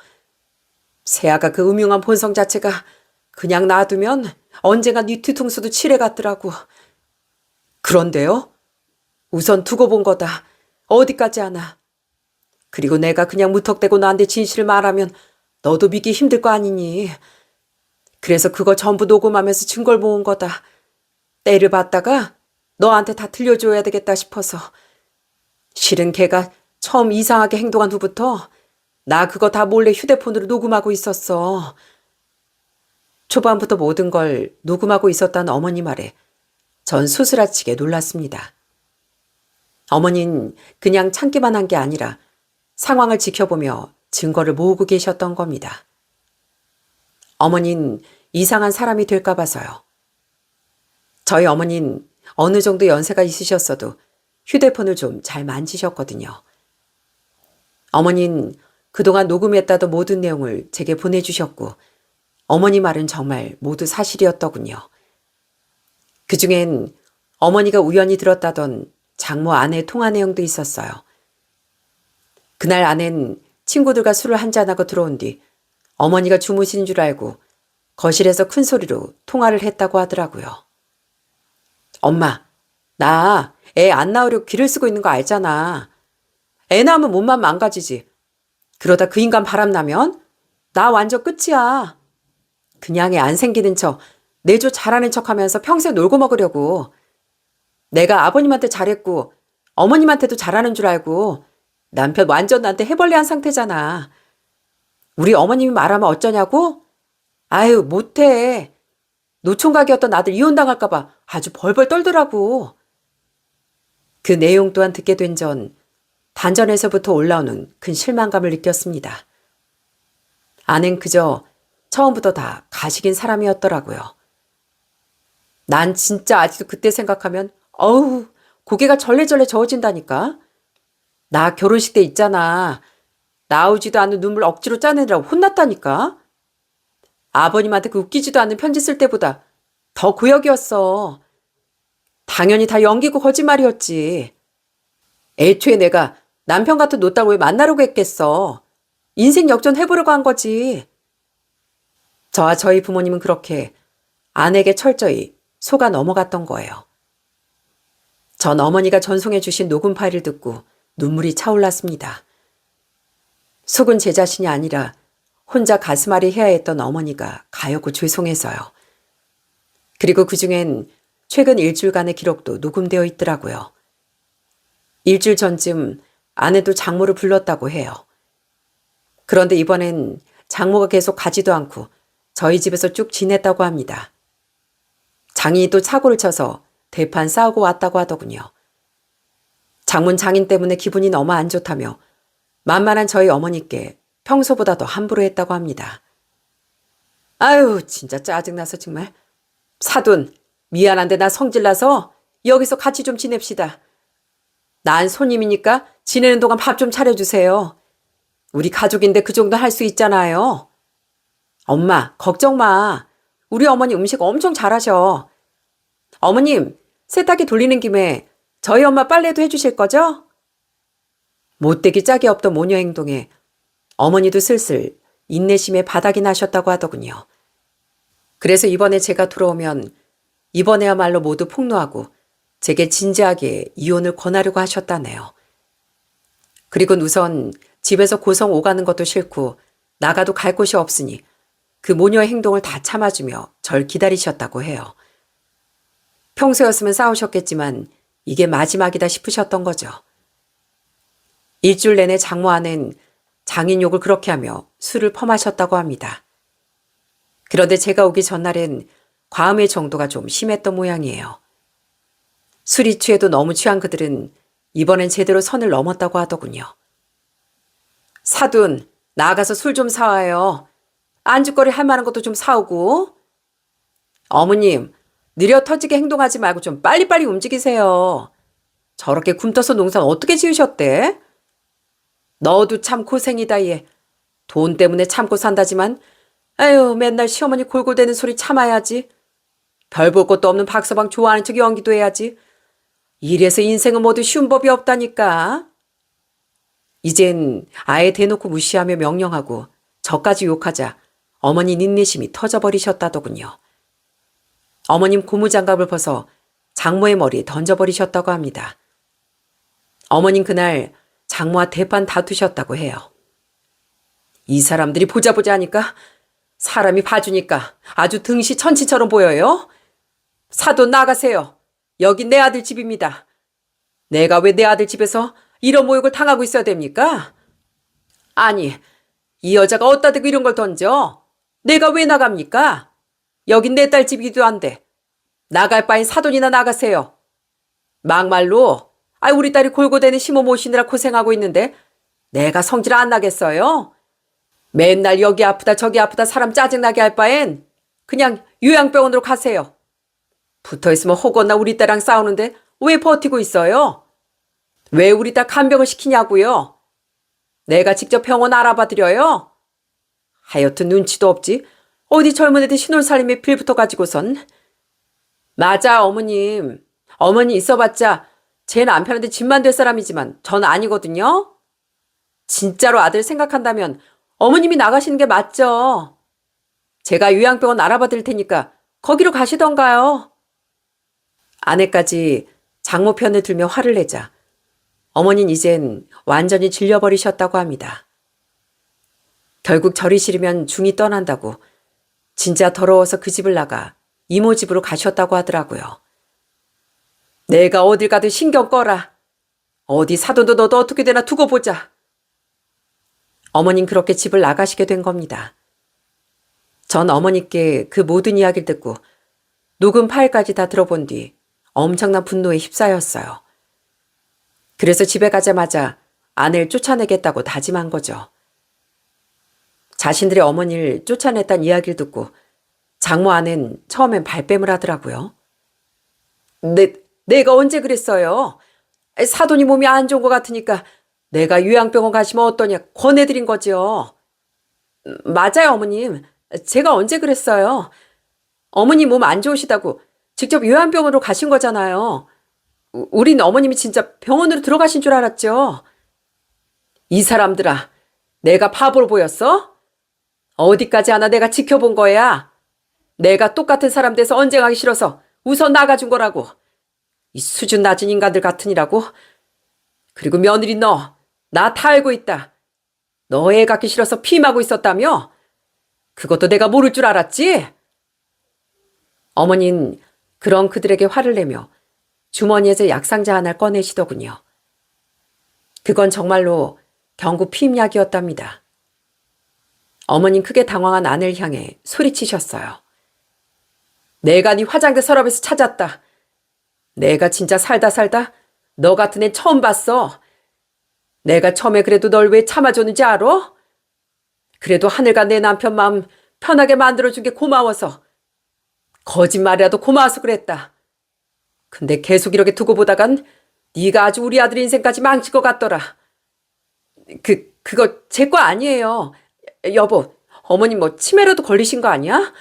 세아가 그 음흉한 본성 자체가 그냥 놔두면 언젠가 네 뒤통수도 칠해 갔더라고. 그런데요? 우선 두고 본 거다. 어디까지 하나. 그리고 내가 그냥 무턱대고 너한테 진실을 말하면 너도 믿기 힘들 거 아니니. 그래서 그거 전부 녹음하면서 증거를 모은 거다. 때를 받다가 너한테 다 들려줘야 되겠다 싶어서. 실은 걔가 처음 이상하게 행동한 후부터 나 그거 다 몰래 휴대폰으로 녹음하고 있었어. 초반부터 모든 걸 녹음하고 있었다는 어머니 말에 전 수스라치게 놀랐습니다. 어머니는 그냥 참기만 한 게 아니라 상황을 지켜보며 증거를 모으고 계셨던 겁니다. 어머니는 이상한 사람이 될까 봐서요. 저희 어머니는 어느 정도 연세가 있으셨어도 휴대폰을 좀 잘 만지셨거든요. 어머니는 그동안 녹음했다던 모든 내용을 제게 보내주셨고 어머니 말은 정말 모두 사실이었더군요. 그중엔 어머니가 우연히 들었다던 장모 아내의 통화 내용도 있었어요. 그날 아내는 친구들과 술을 한잔하고 들어온 뒤 어머니가 주무신 줄 알고 거실에서 큰 소리로 통화를 했다고 하더라고요. 엄마, 나 애 안 낳으려고 기를 쓰고 있는 거 알잖아. 애 낳으면 몸만 망가지지. 그러다 그 인간 바람나면 나 완전 끝이야. 그냥 애 안 생기는 척 내조 잘하는 척하면서 평생 놀고 먹으려고. 내가 아버님한테 잘했고 어머님한테도 잘하는 줄 알고 남편 완전 나한테 해벌레한 상태잖아. 우리 어머님이 말하면 어쩌냐고? 아유 못해. 노총각이었던 아들 이혼당할까 봐 아주 벌벌 떨더라고. 그 내용 또한 듣게 된 전 단전에서부터 올라오는 큰 실망감을 느꼈습니다. 아낸 그저 처음부터 다 가식인 사람이었더라고요. 난 진짜 아직도 그때 생각하면 어우 고개가 절레절레 저어진다니까. 나 결혼식 때 있잖아. 나오지도 않는 눈물 억지로 짜내느라고 혼났다니까. 아버님한테 그 웃기지도 않는 편지 쓸 때보다 더 고역이었어. 당연히 다 연기고 거짓말이었지. 애초에 내가 남편 같은 노딸 왜 만나려고 했겠어. 인생 역전해보려고 한 거지. 저와 저희 부모님은 그렇게 아내에게 철저히 속아 넘어갔던 거예요. 전 어머니가 전송해 주신 녹음 파일을 듣고 눈물이 차올랐습니다. 속은 제 자신이 아니라 혼자 가슴앓이 해야 했던 어머니가 가엾고 죄송해서요. 그리고 그중엔 최근 일주일간의 기록도 녹음되어 있더라고요. 일주일 전쯤 아내도 장모를 불렀다고 해요. 그런데 이번엔 장모가 계속 가지도 않고 저희 집에서 쭉 지냈다고 합니다. 장인이 또 사고를 쳐서 대판 싸우고 왔다고 하더군요. 장모는 장인 때문에 기분이 너무 안 좋다며 만만한 저희 어머니께 평소보다 더 함부로 했다고 합니다. 아유 진짜 짜증나서 정말. 사돈 미안한데 나 성질나서 여기서 같이 좀 지냅시다. 난 손님이니까 지내는 동안 밥 좀 차려주세요. 우리 가족인데 그 정도 할 수 있잖아요. 엄마 걱정 마. 우리 어머니 음식 엄청 잘하셔. 어머님 세탁기 돌리는 김에 저희 엄마 빨래도 해주실 거죠? 못되기 짝이 없던 모녀 행동에 어머니도 슬슬 인내심에 바닥이 나셨다고 하더군요. 그래서 이번에 제가 돌아오면 이번에야말로 모두 폭로하고 제게 진지하게 이혼을 권하려고 하셨다네요. 그리고는 우선 집에서 고성 오가는 것도 싫고 나가도 갈 곳이 없으니 그 모녀의 행동을 다 참아주며 절 기다리셨다고 해요. 평소였으면 싸우셨겠지만 이게 마지막이다 싶으셨던 거죠. 일주일 내내 장모 아내는 장인 욕을 그렇게 하며 술을 퍼마셨다고 합니다. 그런데 제가 오기 전날엔 과음의 정도가 좀 심했던 모양이에요. 술이 취해도 너무 취한 그들은 이번엔 제대로 선을 넘었다고 하더군요. 사돈, 나가서 술 좀 사와요. 안주거리 할 만한 것도 좀 사오고. 어머님, 느려 터지게 행동하지 말고 좀 빨리빨리 움직이세요. 저렇게 굼떠서 농사 어떻게 지으셨대? 너도 참 고생이다 얘. 돈 때문에 참고 산다지만 아유 맨날 시어머니 골골대는 소리 참아야지. 별 볼 것도 없는 박서방 좋아하는 척 연기도 해야지. 이래서 인생은 모두 쉬운 법이 없다니까. 이젠 아예 대놓고 무시하며 명령하고 저까지 욕하자 어머니 인내심이 터져버리셨다더군요. 어머님 고무장갑을 벗어 장모의 머리에 던져버리셨다고 합니다. 어머님 그날 장모와 대판 다투셨다고 해요. 이 사람들이 보자 하니까 사람이 봐주니까 아주 등시 천치처럼 보여요. 사돈 나가세요. 여긴 내 아들 집입니다. 내가 왜 내 아들 집에서 이런 모욕을 당하고 있어야 됩니까? 아니, 이 여자가 어디다 대고 이런 걸 던져? 내가 왜 나갑니까? 여긴 내 딸 집이기도 한데 나갈 바엔 사돈이나 나가세요. 막말로 우리 딸이 골고대는 시모 모시느라 고생하고 있는데 내가 성질 안 나겠어요? 맨날 여기 아프다 저기 아프다 사람 짜증나게 할 바엔 그냥 요양병원으로 가세요. 붙어있으면 혹언나 우리 딸랑 싸우는데 왜 버티고 있어요? 왜 우리 딸 간병을 시키냐고요? 내가 직접 병원 알아봐 드려요? 하여튼 눈치도 없지. 어디 젊은 애들 신혼살림에 빌부터 가지고선. 맞아 어머님. 어머니 있어봤자 제 남편한테 집만 될 사람이지만 전 아니거든요. 진짜로 아들 생각한다면 어머님이 나가시는 게 맞죠. 제가 요양병원 알아봐 드릴 테니까 거기로 가시던가요. 아내까지 장모 편을 들며 화를 내자 어머니는 이젠 완전히 질려버리셨다고 합니다. 결국 절이 싫으면 중이 떠난다고 진짜 더러워서 그 집을 나가 이모 집으로 가셨다고 하더라고요. 내가 어딜 가도 신경 꺼라. 어디 사돈도 너도 어떻게 되나 두고 보자. 어머님 그렇게 집을 나가시게 된 겁니다. 전 어머니께 그 모든 이야기를 듣고 녹음 파일까지 다 들어본 뒤 엄청난 분노에 휩싸였어요. 그래서 집에 가자마자 아내를 쫓아내겠다고 다짐한 거죠. 자신들의 어머니를 쫓아냈다는 이야기를 듣고 장모 아내는 처음엔 발뺌을 하더라고요. 내가 언제 그랬어요? 사돈이 몸이 안 좋은 것 같으니까 내가 요양병원 가시면 어떠냐 권해드린 거죠. 맞아요 어머님. 제가 언제 그랬어요. 어머니 몸 안 좋으시다고 직접 요양병원으로 가신 거잖아요. 우린 어머님이 진짜 병원으로 들어가신 줄 알았죠. 이 사람들아, 내가 바보로 보였어? 어디까지 하나 내가 지켜본 거야. 내가 똑같은 사람 돼서 언쟁하기 싫어서 우선 나가준 거라고. 이 수준 낮은 인간들 같으니라고. 그리고 며느리 너, 나 다 알고 있다. 너 애 갖기 싫어서 피임하고 있었다며? 그것도 내가 모를 줄 알았지? 어머니는 그런 그들에게 화를 내며 주머니에서 약상자 하나를 꺼내시더군요. 그건 정말로 경구 피임약이었답니다. 어머니는 크게 당황한 아내를 향해 소리치셨어요. 내가 네 화장대 서랍에서 찾았다. 내가 진짜 살다 너 같은 애 처음 봤어. 내가 처음에 그래도 널 왜 참아줬는지 알아? 그래도 하늘과 내 남편 마음 편하게 만들어준 게 고마워서. 거짓말이라도 고마워서 그랬다. 근데 계속 이렇게 두고 보다간 네가 아주 우리 아들 인생까지 망칠 것 같더라. 그거 제 거 아니에요. 여보, 어머님 뭐 치매라도 걸리신 거 아니야?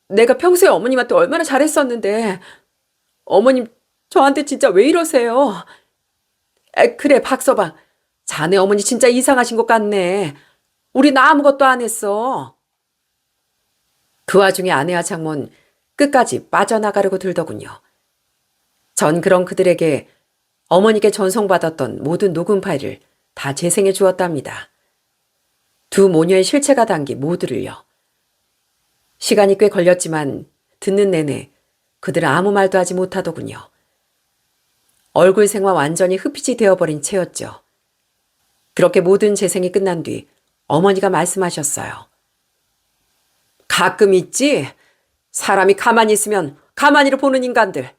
내가 평소에 어머님한테 얼마나 잘했었는데. 어머님 저한테 진짜 왜 이러세요? 그래 박서방, 자네 어머니 진짜 이상하신 것 같네. 우린 아무것도 안 했어. 그 와중에 아내와 장모는 끝까지 빠져나가려고 들더군요. 전 그런 그들에게 어머니께 전송받았던 모든 녹음 파일을 다 재생해 주었답니다. 두 모녀의 실체가 담긴 모두를요. 시간이 꽤 걸렸지만 듣는 내내 그들은 아무 말도 하지 못하더군요. 얼굴생과 완전히 흡빛이 되어버린 채였죠. 그렇게 모든 재생이 끝난 뒤 어머니가 말씀하셨어요. 가끔 있지. 사람이 가만히 있으면 가만히를 보는 인간들.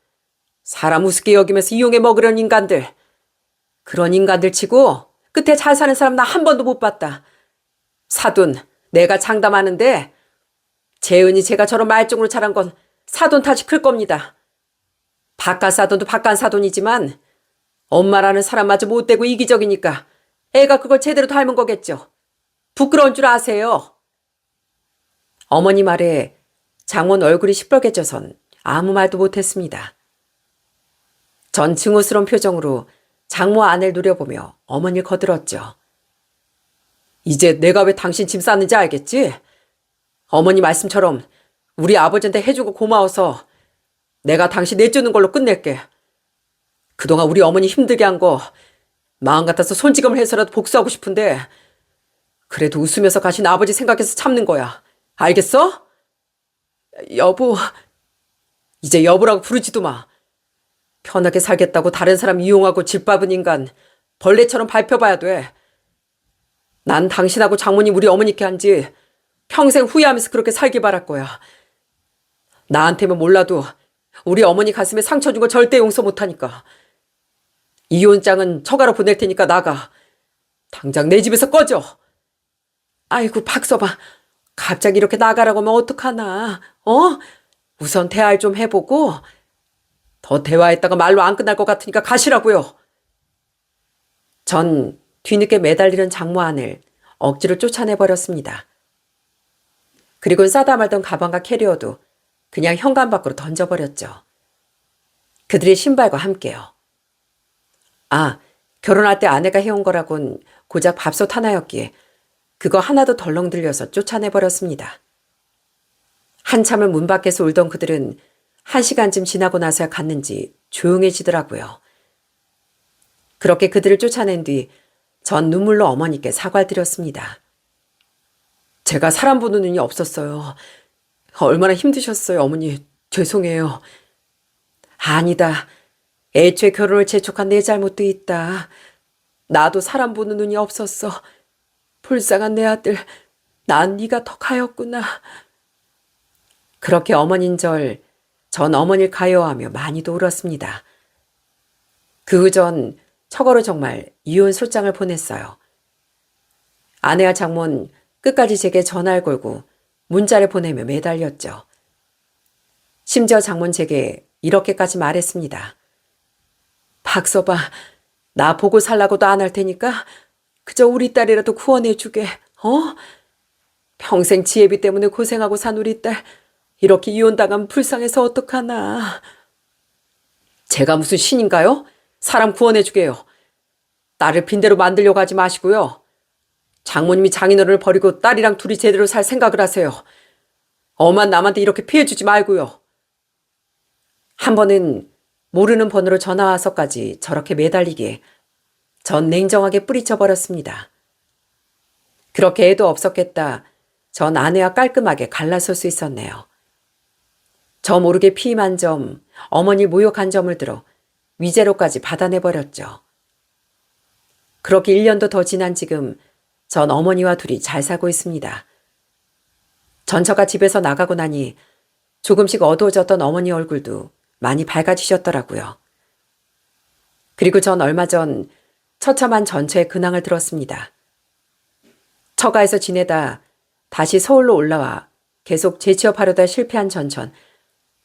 사람 우습게 여기면서 이용해 먹으려는 인간들. 그런 인간들 치고 끝에 잘 사는 사람 나 한 번도 못 봤다. 사돈, 내가 장담하는데 재은이 제가 저런 말종으로 자란 건 사돈 탓이 클 겁니다. 바깥 사돈도 바깥 사돈이지만 엄마라는 사람마저 못되고 이기적이니까 애가 그걸 제대로 닮은 거겠죠. 부끄러운 줄 아세요. 어머니 말에 장모는 얼굴이 시뻘개져선 아무 말도 못했습니다. 전 증오스러운 표정으로 장모 아내를 노려보며 어머니를 거들었죠. 이제 내가 왜 당신 짐 쌌는지 알겠지? 어머니 말씀처럼 우리 아버지한테 해주고 고마워서 내가 당신 내주는 걸로 끝낼게. 그동안 우리 어머니 힘들게 한 거 마음 같아서 손찌검을 해서라도 복수하고 싶은데 그래도 웃으면서 가신 아버지 생각해서 참는 거야. 알겠어? 여보, 이제 여보라고 부르지도 마. 편하게 살겠다고 다른 사람 이용하고 짓밟은 인간 벌레처럼 밟혀봐야 돼. 난 당신하고 장모님 우리 어머니께 한지 평생 후회하면서 그렇게 살길 바랄 거야. 나한테면 몰라도 우리 어머니 가슴에 상처 준 거 절대 용서 못하니까. 이혼장은 처가로 보낼 테니까 나가. 당장 내 집에서 꺼져. 아이고 박서방, 갑자기 이렇게 나가라고 하면 어떡하나. 우선 대화를 좀 해보고 더 대화했다가 말로 안 끝날 것 같으니까 가시라고요. 전 뒤늦게 매달리는 장모 안을 억지로 쫓아내버렸습니다. 그리고 싸다 말던 가방과 캐리어도 그냥 현관 밖으로 던져버렸죠. 그들의 신발과 함께요. 아, 결혼할 때 아내가 해온 거라곤 고작 밥솥 하나였기에 그거 하나도 덜렁 들려서 쫓아내버렸습니다. 한참을 문 밖에서 울던 그들은 1시간쯤 지나고 나서야 갔는지 조용해지더라고요. 그렇게 그들을 쫓아낸 뒤 전 눈물로 어머니께 사과를 드렸습니다. 제가 사람 보는 눈이 없었어요. 얼마나 힘드셨어요, 어머니. 죄송해요. 아니다. 애초에 결혼을 재촉한 내 잘못도 있다. 나도 사람 보는 눈이 없었어. 불쌍한 내 아들, 난 네가 더 가였구나. 그렇게 어머니인절 전 어머니를 가여워하며 많이도 울었습니다. 그 후 전 처거로 정말 이혼 소장을 보냈어요. 아내와 장모는 끝까지 제게 전화를 걸고 문자를 보내며 매달렸죠. 심지어 장모는 제게 이렇게까지 말했습니다. 박서방, 나 보고 살라고도 안 할 테니까 그저 우리 딸이라도 구원해주게. 평생 지혜비 때문에 고생하고 산 우리 딸 이렇게 이혼당하면 불쌍해서 어떡하나. 제가 무슨 신인가요? 사람 구원해주게요. 딸을 빈대로 만들려고 하지 마시고요. 장모님이 장인어른을 버리고 딸이랑 둘이 제대로 살 생각을 하세요. 엄한 남한테 이렇게 피해주지 말고요. 한 번은 모르는 번호로 전화 와서까지 저렇게 매달리기에 전 냉정하게 뿌리쳐버렸습니다. 그렇게 애도 없었겠다. 전 아내와 깔끔하게 갈라설 수 있었네요. 저 모르게 피임한 점, 어머니 모욕한 점을 들어 위자료까지 받아내버렸죠. 그렇게 1년도 더 지난 지금 전 어머니와 둘이 잘 살고 있습니다. 전처가 집에서 나가고 나니 조금씩 어두워졌던 어머니 얼굴도 많이 밝아지셨더라고요. 그리고 전 얼마 전 처참한 전처의 근황을 들었습니다. 처가에서 지내다 다시 서울로 올라와 계속 재취업하려다 실패한 전천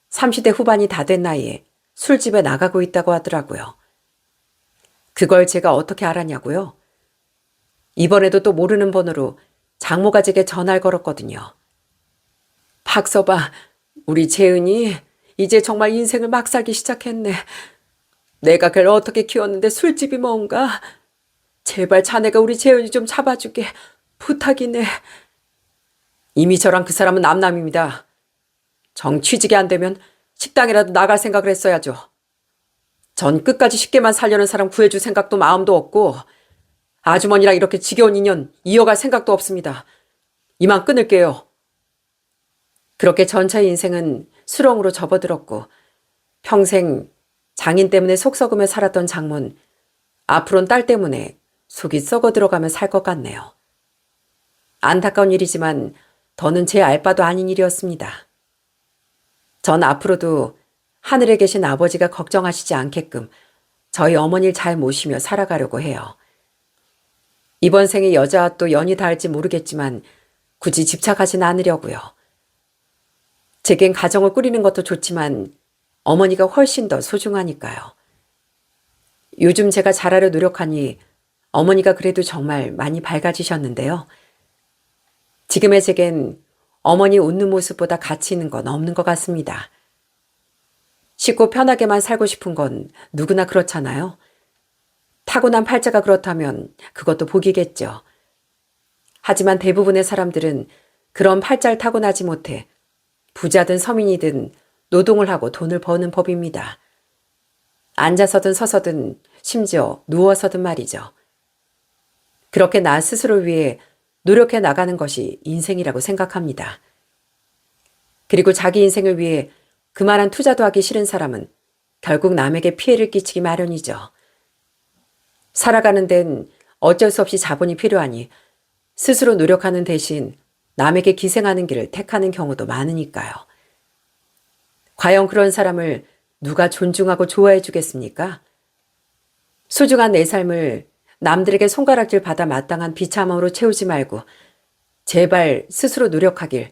30대 후반이 다 된 나이에 술집에 나가고 있다고 하더라고요. 그걸 제가 어떻게 알았냐고요? 이번에도 또 모르는 번호로 장모가 제게 전화를 걸었거든요. 박서방, 우리 재은이 이제 정말 인생을 막 살기 시작했네. 내가 걔를 어떻게 키웠는데 술집이 뭔가. 제발 자네가 우리 재은이 좀 잡아주게. 부탁이네. 이미 저랑 그 사람은 남남입니다. 정 취직이 안 되면 식당이라도 나갈 생각을 했어야죠. 전 끝까지 쉽게만 살려는 사람 구해줄 생각도 마음도 없고 아주머니랑 이렇게 지겨운 인연 이어갈 생각도 없습니다. 이만 끊을게요. 그렇게 전차의 인생은 수렁으로 접어들었고 평생 장인 때문에 속 썩으며 살았던 장모는 앞으로는 딸 때문에 속이 썩어 들어가며 살 것 같네요. 안타까운 일이지만 더는 제 알 바도 아닌 일이었습니다. 전 앞으로도 하늘에 계신 아버지가 걱정하시지 않게끔 저희 어머니를 잘 모시며 살아가려고 해요. 이번 생에 여자와 또 연이 닿을지 모르겠지만 굳이 집착하진 않으려고요. 제겐 가정을 꾸리는 것도 좋지만 어머니가 훨씬 더 소중하니까요. 요즘 제가 잘하려 노력하니 어머니가 그래도 정말 많이 밝아지셨는데요. 지금의 제겐 어머니 웃는 모습보다 가치 있는 건 없는 것 같습니다. 쉽고 편하게만 살고 싶은 건 누구나 그렇잖아요. 타고난 팔자가 그렇다면 그것도 복이겠죠. 하지만 대부분의 사람들은 그런 팔자를 타고나지 못해 부자든 서민이든 노동을 하고 돈을 버는 법입니다. 앉아서든 서서든 심지어 누워서든 말이죠. 그렇게 나 스스로를 위해 노력해 나가는 것이 인생이라고 생각합니다. 그리고 자기 인생을 위해 그만한 투자도 하기 싫은 사람은 결국 남에게 피해를 끼치기 마련이죠. 살아가는 데는 어쩔 수 없이 자본이 필요하니 스스로 노력하는 대신 남에게 기생하는 길을 택하는 경우도 많으니까요. 과연 그런 사람을 누가 존중하고 좋아해 주겠습니까? 소중한 내 삶을 남들에게 손가락질 받아 마땅한 비참함으로 채우지 말고 제발 스스로 노력하길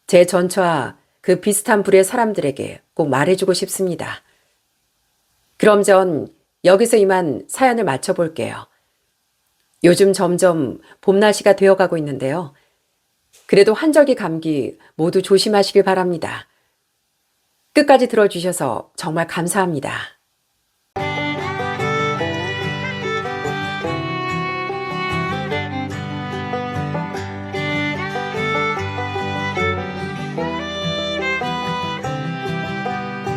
제 전처와 그 비슷한 부류의 사람들에게 꼭 말해주고 싶습니다. 그럼 전 여기서 이만 사연을 마쳐볼게요. 요즘 점점 봄 날씨가 되어가고 있는데요. 그래도 환절기 감기 모두 조심하시길 바랍니다. 끝까지 들어주셔서 정말 감사합니다.